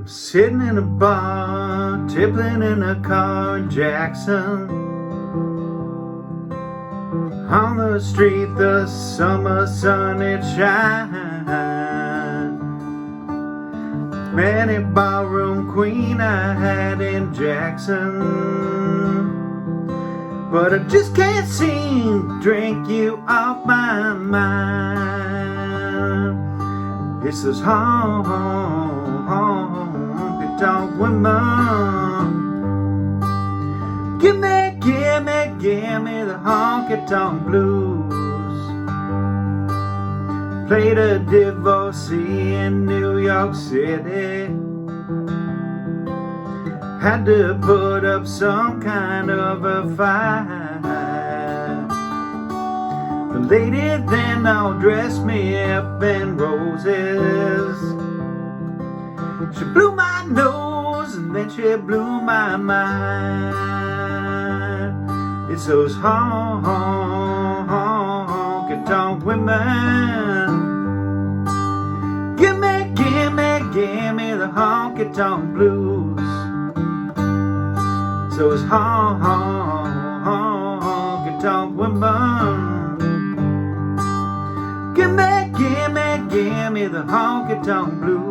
I'm sitting in a bar, tippling in a car in Jackson. On the street, the summer sun, it shines. Many ballroom queen I had in Jackson, but I just can't seem to drink you off my mind. It's those honky-tonk women. Give me the honky-tonk blues. Played a divorcee in New York City. Had to put up some kind of a fight. The lady then all dressed me up in roses. She blew my nose and then she blew my mind. It's those honky-tonk women. Give me the honky-tonk blues. So it's honky-tonk women. Give me the honky-tonk blues.